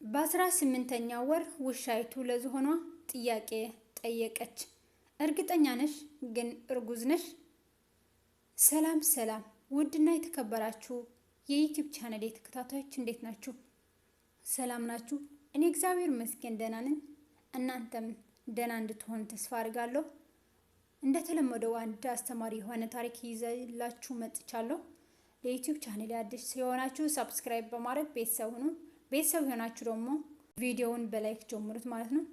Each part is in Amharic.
በ18ኛው ወር ውሻይቱ ለዝሆኗ ጥያቄ ጠየቀች። እርግጠኛ ነሽ ግን እርጉዝ ነሽ? ሰላም ሰላም! ውድና የተከበራችሁ የዩቲዩብ ቻናል ተከታታዮች እንዴት ናችሁ? ሰላም ናችሁ? እኔ እግዚአብሔር ይመስገን ደህና ነኝ። እናንተም ደህና እንድትሆኑ ተስፋ አድርጋለሁ። እንደተለመደው አንድ አስተማሪ የሆነ ታሪክ ይዘላችሁ መጥቻለሁ። ለዩቲዩብ ቻናል አዲስ ሲሆናችሁ ሰብስክራይብ በማድረግ ቤተሰብ ሁኑ። ቤተሰብ ሆናችሁ ደግሞ ቪዲዮውን በላይክ ጀምሩት ማለት ነው።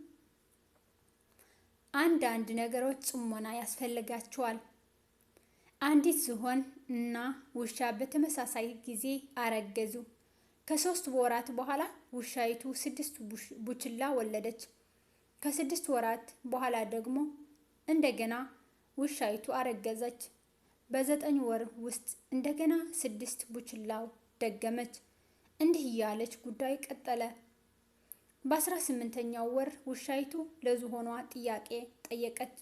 አንዳንድ ነገሮች ጽሞና ያስፈልጋቸዋል። አንዲት ዝሆን እና ውሻ በተመሳሳይ ጊዜ አረገዙ። ከ3 ወራት በኋላ ውሻይቱ 6 ቡችላ ወለደች። ከ6 ወራት በኋላ ደግሞ እንደገና ውሻይቱ አረገዘች። በ9 ወር ውስጥ እንደገና 6 ቡችላው ደገመች። እንዲህ ያለች ጉዳይ ቀጠለ። በ18ኛው ወር ውሻይቱ ለዝሆኗ ጥያቄ ጠየቀች።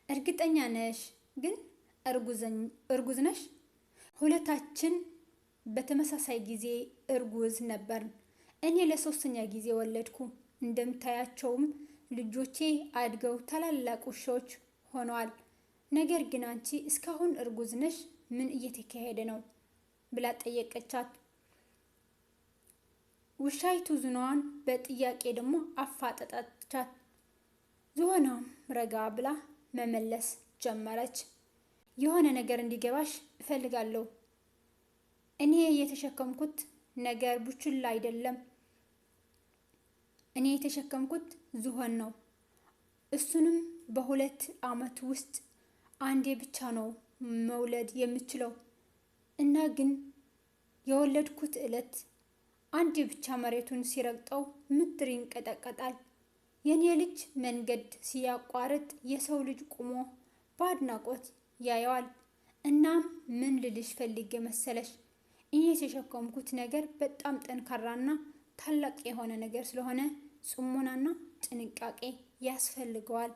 እርግጠኛ ነሽ ግን እርጉዝ ነሽ? ሁለታችን በተመሳሳይ ጊዜ እርጉዝ ነበርን። እኔ ለ3ኛ ጊዜ ወለድኩ። እንደምታያቸውም ልጆቼ አድገው ታላላቅ ውሾች ሆነዋል። ነገር ግን አንቺ እስካሁን እርጉዝ ነሽ? ምን እየተካሄደ ነው? ብላ ጠየቀቻት። ውሻይቱ ዝሆኗን በጥያቄ ደግሞ አፋጠጣቻት። ዝሆኗም ረጋ ብላ መመለስ ጀመረች። የሆነ ነገር እንዲገባሽ እፈልጋለሁ። እኔ የተሸከምኩት ነገር ቡችላ አይደለም። እኔ የተሸከምኩት ዝሆን ነው። እሱንም በ2 ዓመት ውስጥ አንዴ ብቻ ነው መውለድ የምችለው እና ግን የወለድኩት ዕለት አንዴ ብቻ መሬቱን ሲረግጠው ምድር ይንቀጠቀጣል። የኔ ልጅ መንገድ ሲያቋርጥ የሰው ልጅ ቆሞ በአድናቆት ያየዋል። እናም ምን ልልሽ ፈልጌ መሰለሽ? እኔ የተሸከምኩት ነገር በጣም ጠንካራና ታላቅ የሆነ ነገር ስለሆነ ጽሞናና ጥንቃቄ ያስፈልገዋል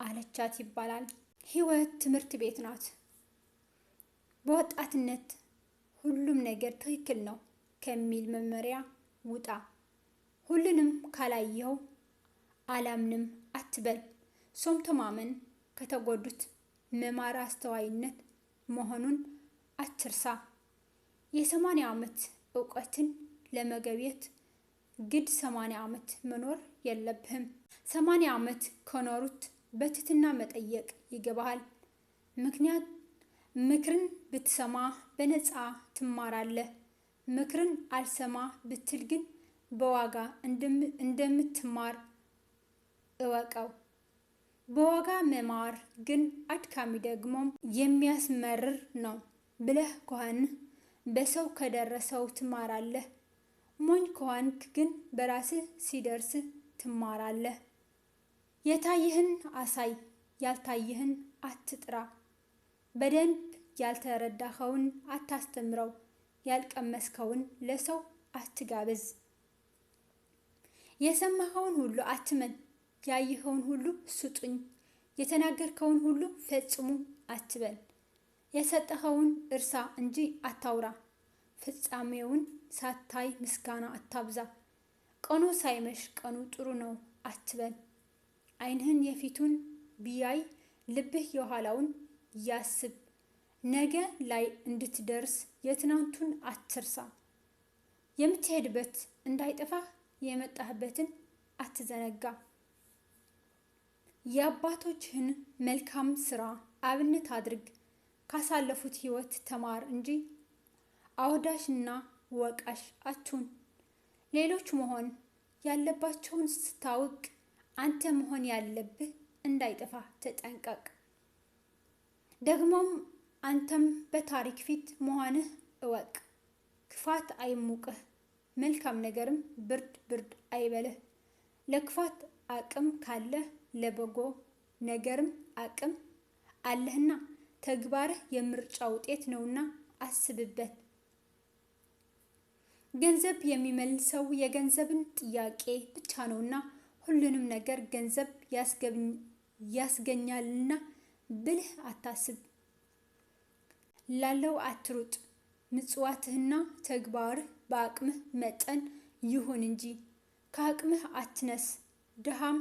አለቻት ይባላል። ህይወት ትምህርት ቤት ናት። በወጣትነት ሁሉም ነገር ትክክል ነው ከሚል መመሪያ ውጣ። ሁሉንም ካላየው አላምንም አትበል። ሰምቶ ማመን ከተጎዱት መማር አስተዋይነት መሆኑን አትርሳ። የ80 ዓመት እውቀትን ለመገብየት ግድ 80 ዓመት መኖር የለብህም። 80 ዓመት ከኖሩት በትህትና መጠየቅ ይገባሃል። ምክርን ብትሰማ በነፃ ትማራለህ። ምክርን አልሰማ ብትል ግን በዋጋ እንደምትማር እወቀው። በዋጋ መማር ግን አድካሚ ደግሞም የሚያስመርር ነው ብለህ ከሆነ በሰው ከደረሰው ትማራለህ። ሞኝ ከሆንክ ግን በራስህ ሲደርስ ትማራለህ። የታየህን አሳይ፣ ያልታየህን አትጥራ። በደንብ ያልተረዳኸውን አታስተምረው። ያልቀመስከውን ለሰው አትጋብዝ። የሰማኸውን ሁሉ አትመን። ያየኸውን ሁሉ ስጡኝ፣ የተናገርከውን ሁሉ ፈጽሙ አትበል። የሰጠኸውን እርሳ እንጂ አታውራ። ፍጻሜውን ሳታይ ምስጋና አታብዛ። ቀኑ ሳይመሽ ቀኑ ጥሩ ነው አትበል። ዓይንህን የፊቱን ቢያይ ልብህ የኋላውን ያስብ። ነገ ላይ እንድትደርስ የትናንቱን አትርሳ። የምትሄድበት እንዳይጠፋህ የመጣህበትን አትዘነጋ። የአባቶችህን መልካም ስራ አብነት አድርግ። ካሳለፉት ህይወት ተማር እንጂ አወዳሽና ወቃሽ አትሁን። ሌሎች መሆን ያለባቸውን ስታውቅ አንተ መሆን ያለብህ እንዳይጠፋህ ተጠንቀቅ። ደግሞም አንተም በታሪክ ፊት መሆንህ እወቅ። ክፋት አይሙቅህ፣ መልካም ነገርም ብርድ አይበልህ። ለክፋት አቅም ካለህ ለበጎ ነገርም አቅም አለህና ተግባርህ የምርጫ ውጤት ነውና አስብበት። ገንዘብ የሚመልሰው የገንዘብን ጥያቄ ብቻ ነውና ሁሉንም ነገር ገንዘብ ያስገኛልና ብልህ አታስብ። ላለው አትሩጥ። ምጽዋትህና ተግባርህ በአቅምህ መጠን ይሁን እንጂ ከአቅምህ አትነስ። ድሃም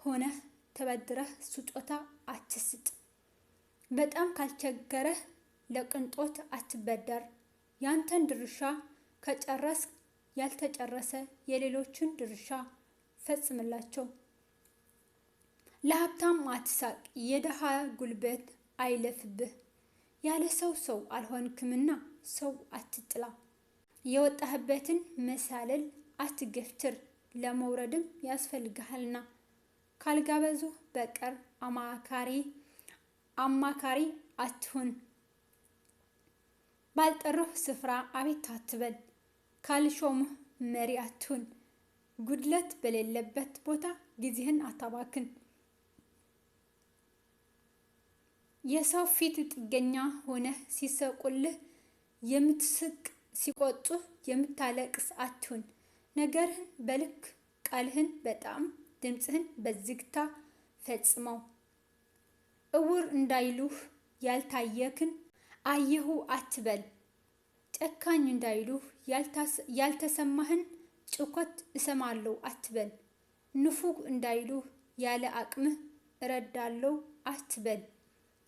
ሆነህ ተበድረህ ስጦታ አትስጥ። በጣም ካልቸገረህ ለቅንጦት አትበደር። ያንተን ድርሻ ከጨረስክ ያልተጨረሰ የሌሎችን ድርሻ ፈጽምላቸው። ለሀብታም አትሳቅ፣ የድሃ ጉልበት አይለፍብህ። ያለ ሰው አልሆንክምና ሰው አትጥላ። የወጣህበትን መሳለል አትገፍትር፣ ለመውረድም ያስፈልግሃልና። ካልጋበዙህ በቀር አማካሪ አትሁን። ባልጠሩህ ስፍራ አቤት አትበል። ካልሾሙህ መሪ አትሁን። ጉድለት በሌለበት ቦታ ጊዜህን አታባክን። የሰው ፊት ጥገኛ ሆነህ ሲሰቁልህ የምትስቅ፣ ሲቆጡህ የምታለቅስ አትሁን። ነገርህን በልክ፣ ቃልህን በጣም፣ ድምፅህን በዝግታ ፈጽመው። እውር እንዳይሉህ ያልታየክን አየሁ አትበል። ጨካኝ እንዳይሉህ ያልተሰማህን ጭኮት እሰማለሁ አትበል። ንፉግ እንዳይሉህ ያለ አቅምህ እረዳለሁ አትበል።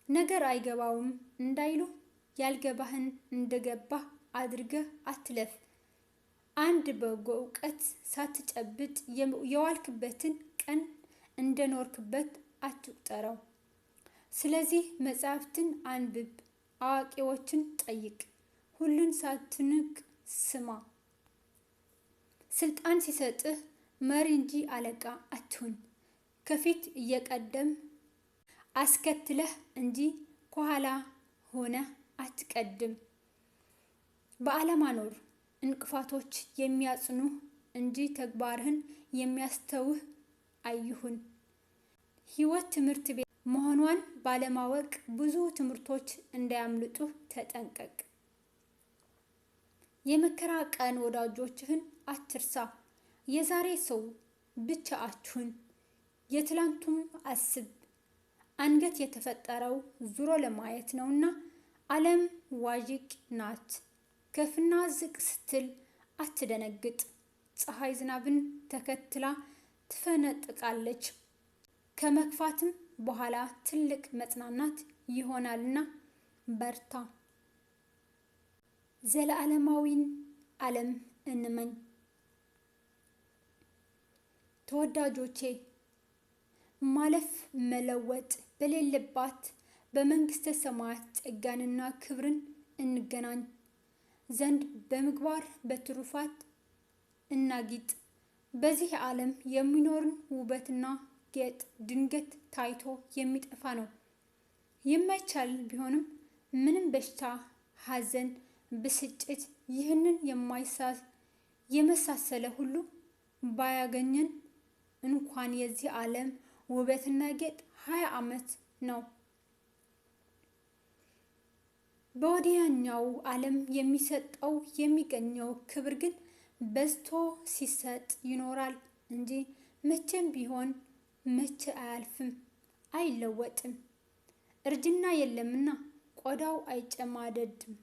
ነገር አይገባውም እንዳይሉህ ያልገባህን እንደገባህ አድርገህ አትለፍ። አንድ በጎ እውቀት ሳትጨብጥ የዋልክበትን ቀን እንደኖርክበት አትቁጠረው። ስለዚህ መጽሐፍትን አንብብ፣ አዋቂዎችን ጠይቅ፣ ሁሉን ሳትንቅ ስማ። ስልጣን ሲሰጥህ መሪ እንጂ አለቃ አትሁን። ከፊት እየቀደም አስከትለህ እንጂ ከኋላ ሆነህ አትቀድም። በአለማኖር እንቅፋቶች የሚያጽኑህ እንጂ ተግባርህን የሚያስተውህ አይሁን። ሕይወት ትምህርት ቤት መሆኗን ባለማወቅ ብዙ ትምህርቶች እንዳያምልጡህ ተጠንቀቅ። የመከራ ቀን ወዳጆችህን አትርሳ። የዛሬ ሰው ብቻ አትሁን፣ የትላንቱም አስብ። አንገት የተፈጠረው ዙሮ ለማየት ነውና ዓለም ዋዥቅ ናት። ከፍና ዝቅ ስትል አትደነግጥ። ፀሐይ ዝናብን ተከትላ ትፈነጥቃለች። ከመክፋትም በኋላ ትልቅ መጽናናት ይሆናልና በርታ። ዘለዓለማዊን ዓለም እንመኝ። ተወዳጆቼ፣ ማለፍ መለወጥ በሌለባት በመንግስተ ሰማያት ጸጋንና ክብርን እንገናኝ ዘንድ በምግባር በትሩፋት እናጊጥ። በዚህ ዓለም የሚኖርን ውበትና ጌጥ ድንገት ታይቶ የሚጠፋ ነው። የማይቻል ቢሆንም ምንም በሽታ፣ ሐዘን፣ ብስጭት ይህንን የመሳሰለ ሁሉ ባያገኘን እንኳን የዚህ ዓለም ውበትና ጌጥ 20 ዓመት ነው። በወዲያኛው ዓለም የሚሰጠው የሚገኘው ክብር ግን በዝቶ ሲሰጥ ይኖራል እንጂ መቼም ቢሆን መቼ አያልፍም፣ አይለወጥም። እርጅና የለምና ቆዳው አይጨማደድም።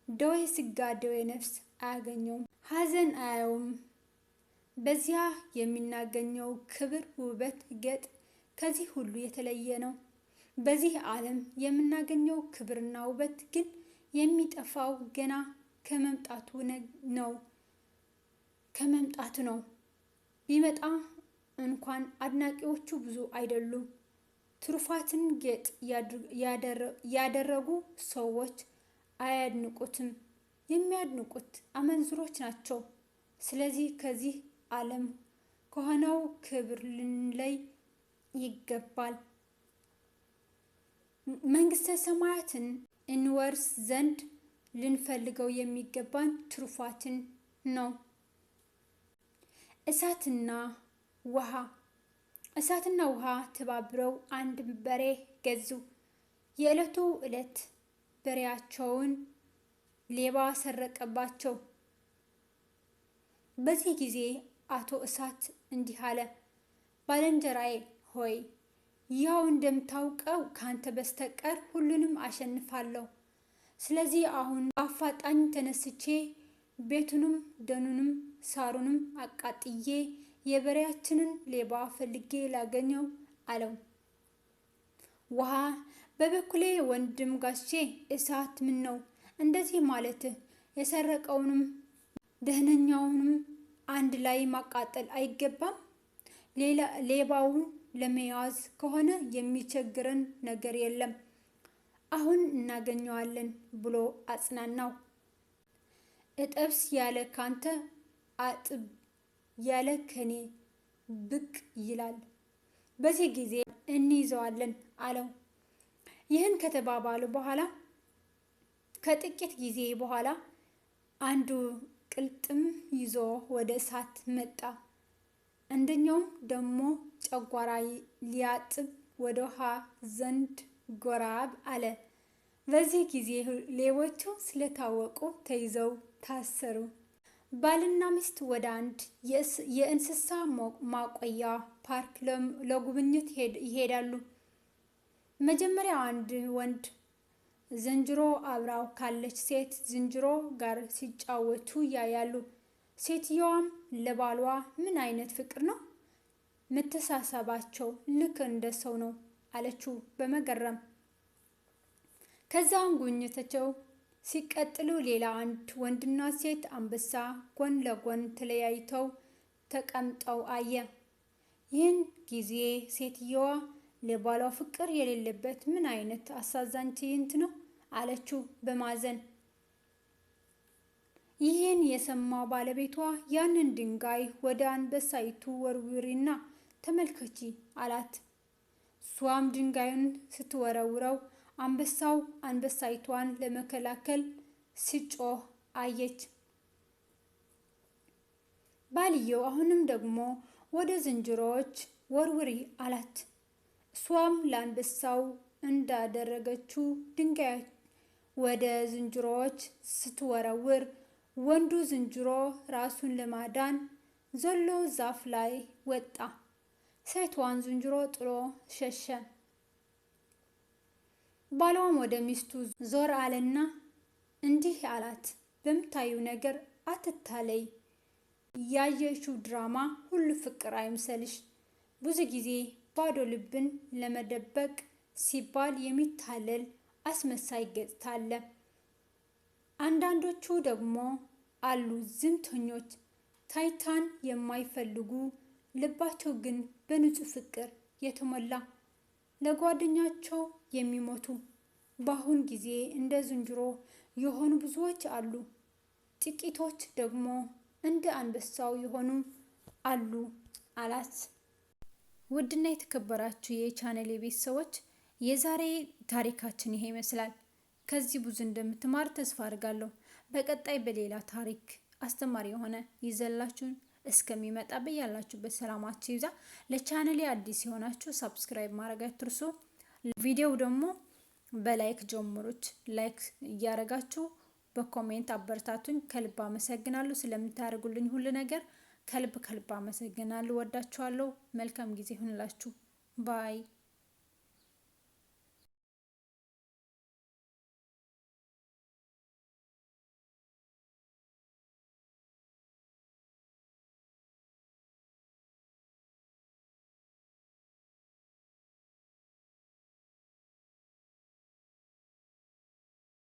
ደዌ ሥጋ ደዌ ነፍስ አያገኘውም፣ ሐዘን አያየውም። በዚያ የምናገኘው ክብር፣ ውበት፣ ጌጥ ከዚህ ሁሉ የተለየ ነው። በዚህ ዓለም የምናገኘው ክብርና ውበት ግን የሚጠፋው ገና ከመምጣቱ ነው። ቢመጣ እንኳን አድናቂዎቹ ብዙ አይደሉም። ትሩፋትን ጌጥ ያደረጉ ሰዎች አያድንቁትም። የሚያድንቁት አመንዝሮች ናቸው። ስለዚህ ከዚህ ዓለም ከሆነው ክብር ልንለይ ይገባል። መንግስተ ሰማያትን እንወርስ ዘንድ ልንፈልገው የሚገባን ትሩፋትን ነው። እሳትና ውሃ ተባብረው አንድ በሬ ገዙ። የዕለቱ ዕለት በሬያቸውን ሌባ ሰረቀባቸው። በዚህ ጊዜ አቶ እሳት እንዲህ አለ፣ ባልንጀራዬ ሆይ ያው እንደምታውቀው ካንተ በስተቀር ሁሉንም አሸንፋለሁ። ስለዚህ አሁን አፋጣኝ ተነስቼ ቤቱንም ደኑንም ሳሩንም አቃጥዬ የበሬያችንን ሌባ ፈልጌ ላገኘው አለው። ውሃ በበኩሌ ወንድም ጋሼ እሳት ምን ነው እንደዚህ ማለት? የሰረቀውንም ደህነኛውንም አንድ ላይ ማቃጠል አይገባም? ሌባውን ለመያዝ ከሆነ የሚቸግረን ነገር የለም፣ አሁን እናገኘዋለን ብሎ አጽናናው። እጠብስ ያለ ካንተ አጥብ ያለ ከኔ ብቅ ይላል፣ በዚህ ጊዜ እንይዘዋለን አለው። ይህን ከተባባሉ በኋላ ከጥቂት ጊዜ በኋላ አንዱ ቅልጥም ይዞ ወደ እሳት መጣ። አንደኛውም ደግሞ ጨጓራ ሊያጥብ ወደ ውሃ ዘንድ ጎራ አለ። በዚህ ጊዜ ሌቦቹ ስለታወቁ ተይዘው ታሰሩ። ባልና ሚስት ወደ አንድ የእንስሳ ማቆያ ፓርክ ለጉብኝት ይሄዳሉ። መጀመሪያ አንድ ወንድ ዝንጀሮ አብራው ካለች ሴት ዝንጀሮ ጋር ሲጫወቱ ያያሉ። ሴትየዋም ለባሏ ምን አይነት ፍቅር ነው መተሳሰባቸው፣ ልክ እንደ ሰው ነው አለችው በመገረም። ከዛም ጉብኝታቸው ሲቀጥሉ ሌላ አንድ ወንድና ሴት አንበሳ ጎን ለጎን ተለያይተው ተቀምጠው አየ። ይህን ጊዜ ሴትየዋ ለባሏ ፍቅር የሌለበት ምን አይነት አሳዛኝ ትዕይንት ነው አለችው በማዘን። ይህን የሰማው ባለቤቷ ያንን ድንጋይ ወደ አንበሳይቱ ወርውሪና ተመልከቺ አላት። እሷም ድንጋዩን ስትወረውረው አንበሳው አንበሳይቷን ለመከላከል ሲጮህ አየች። ባልየው አሁንም ደግሞ ወደ ዝንጀሮዎች ወርውሪ አላት። እሷም ለአንበሳው እንዳደረገችው ድንጋይ ወደ ዝንጀሮዎች ስትወረውር ወንዱ ዝንጀሮ ራሱን ለማዳን ዘሎ ዛፍ ላይ ወጣ። ሴቷን ዝንጀሮ ጥሎ ሸሸ። ባሏም ወደ ሚስቱ ዞር አለና እንዲህ አላት፣ በምታዩ ነገር አትታለይ። ያየሽው ድራማ ሁሉ ፍቅር አይምሰልሽ። ብዙ ጊዜ ባዶ ልብን ለመደበቅ ሲባል የሚታለል አስመሳይ ገጽታ አለ። አንዳንዶቹ ደግሞ አሉ ዝምተኞች፣ ታይታን የማይፈልጉ ልባቸው ግን በንጹህ ፍቅር የተሞላ ለጓደኛቸው የሚሞቱ። በአሁን ጊዜ እንደ ዝንጀሮ የሆኑ ብዙዎች አሉ። ጥቂቶች ደግሞ እንደ አንበሳው የሆኑ አሉ አላት። ውድና የተከበራችሁ የቻናሌ ቤተሰቦች የዛሬ ታሪካችን ይሄ ይመስላል። ከዚህ ብዙ እንደምትማር ተስፋ አድርጋለሁ። በቀጣይ በሌላ ታሪክ አስተማሪ የሆነ ይዘላችሁን እስከሚመጣ በያላችሁበት ሰላማችሁ ይብዛ። ለቻናሌ አዲስ የሆናችሁ ሰብስክራይብ ማድረግ አትርሱ። ቪዲዮው ደግሞ በላይክ ጀምሩት። ላይክ እያደረጋችሁ በኮሜንት አበረታቱኝ። ከልብ አመሰግናለሁ ስለምታደርጉልኝ ሁሉ ነገር ከልብ አመሰግናለሁ። ወዳችኋለሁ። መልካም ጊዜ ይሁንላችሁ። ባይ